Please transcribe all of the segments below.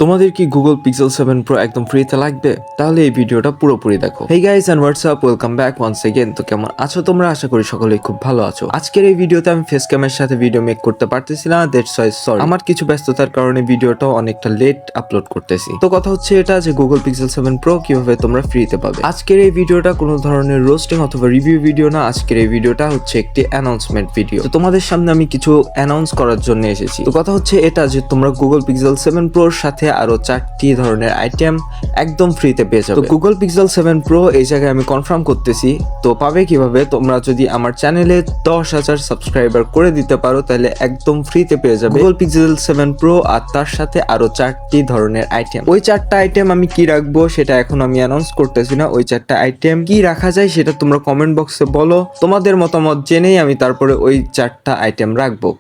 তোমাদের কি Google pixel 7 pro একদম ফ্রিতে লাগবে? তাহলে এই ভিডিওটা পুরোপুরি দেখো। Hey guys and what's up, welcome back once again. তো কেমন আছো তোমরা? আশা করি সকলেই খুব ভালো আছো। আজকের এই ভিডিওতে আমি ফেস ক্যামের সাথে ভিডিও মেক করতে পারতেছি না, দ্যাটস ওয়াই সরি। আমার কিছু ব্যস্ততার কারণে ভিডিওটা অনেকটা লেট আপলোড করতেছি। তো কথা হচ্ছে এটা যে গুগল পিক্সেল 7 প্রো কিভাবে তোমরা ফ্রিতে পাবে। আজকের এই ভিডিওটা কোনো ধরনের রোস্টিং অথবা রিভিউ ভিডিও না, আজকের এই ভিডিওটা হচ্ছে একটি অ্যানাউন্সমেন্ট ভিডিও। তো তোমাদের সামনে আমি কিছু অ্যানাউন্স করার জন্য এসেছি। তো কথা হচ্ছে এটা যে তোমরা গুগল পিক্সেল 7 প্রোর সাথে আরো 4টি ধরনের আইটেম একদম ফ্রিতে পেয়ে যাবে। তো গুগল পিক্সেল 7 প্রো এই জায়গায় আমি কনফার্ম করতেছি। তো পাবে কিভাবে? তোমরা যদি আমার চ্যানেলে 10,000 সাবস্ক্রাইবার করে দিতে পারো তাহলে একদম ফ্রিতে পেয়ে যাবে গুগল পিক্সেল 7 প্রো আর তার সাথে আরো 4টি ধরনের আইটেম। ওই 4টা আইটেম আমি কি রাখবো সেটা এখন আমি অ্যানাউন্স করতেছি না। ওই 4টা আইটেম কি রাখা যায় সেটা তোমরা কমেন্ট বক্সে বলো। তোমাদের মতামত জেনেই আমি তারপরে ওই 4টা আইটেম রাখবো।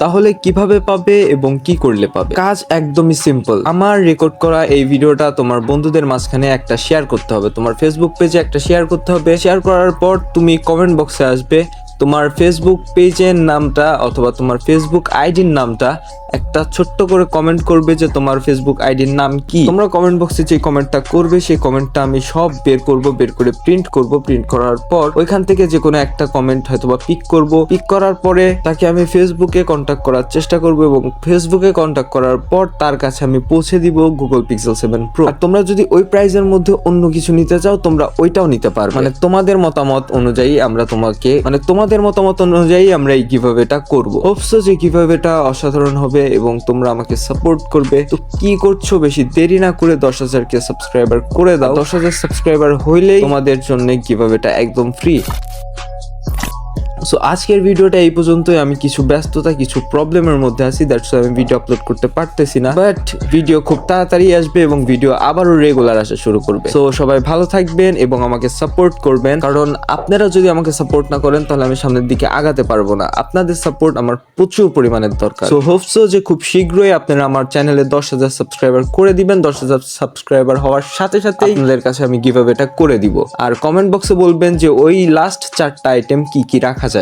তাহলে কিভাবে পাবে এবং কি করলে পাবে? কাজ একদমই সিম্পল। আমার রেকর্ড করা এই ভিডিওটা তোমার বন্ধুদের মাঝখানে একটা শেয়ার করতে হবে, তোমার ফেসবুক পেজে একটা শেয়ার করতে হবে। শেয়ার করার পর তুমি কমেন্ট বক্সে আসবে, তোমার ফেসবুক পেজের নামটা অথবা তোমার ফেসবুক আইডির নামটা একটা ছোট্ট করে কমেন্ট করবে যে তোমার ফেসবুক আইডির নাম কি। তোমরা কমেন্ট বক্সে যে কমেন্টটা করবে সেই কমেন্টটা আমি সব বের করব, বের করে প্রিন্ট করব। প্রিন্ট করার পর ওইখান থেকে যে কোনো একটা কমেন্ট হয়তোবা পিক করব। পিক করার পরে তাকে আমি ফেসবুকে কন্ট্যাক্ট করার চেষ্টা করব এবং ফেসবুকে কন্ট্যাক্ট করার পর তার কাছে আমি পৌঁছে দিব গুগল পিক্সেল 7 প্রো। আর তোমরা যদি ওই প্রাইজের মধ্যে অন্য কিছু নিতে চাও তোমরা ওইটাও নিতে পারবে। মানে তোমাদের মতামত অনুযায়ী আমরা তোমাকে তোমাদের মতামত অনুযায়ী আমরা এই গিভঅ্যাওয়েটা করব। হোপসো যে গিভঅ্যাওয়েটা অসাধারণ হবে এবং তোমরা আমাকে সাপোর্ট করবে। তো কি করছো, বেশি দেরি না করে 10,000 কে সাবস্ক্রাইবার করে দাও। 10,000 সাবস্ক্রাইবার হইলেই তোমাদের জন্য গিভঅ্যাওয়েটা একদম ফ্রি। সো আজকের ভিডিওটা এই পর্যন্তই। আমি কিছু ব্যস্ততা, কিছু প্রবলেমের মধ্যে আছি, দ্যাটস ওয়াই আমি ভিডিও আপলোড করতে পারতেছি না। বাট ভিডিও খুব তাড়াতাড়ি আসবে এবং ভিডিও আবারও রেগুলার আসা শুরু করবে। সো সবাই ভালো থাকবেন এবং আমাকে সাপোর্ট করবেন, কারণ আপনারা যদি আমাকে সাপোর্ট না করেন তাহলে আমি সামনের দিকে আগাতে পারবো না। আপনাদের সাপোর্ট আমার প্রচুর পরিমাণের দরকার। সো হোপসো যে খুব শীঘ্রই আপনারা আমার চ্যানেলে 10,000 সাবস্ক্রাইবার করে দিবেন। 10,000 সাবস্ক্রাইবার হওয়ার সাথে সাথে আপনাদের কাছে আমি গিভঅ্যাওয়েটা করে দিব। আর কমেন্ট বক্সে বলবেন যে ওই লাস্ট 4টা আইটেম কি কি রাখা যায়।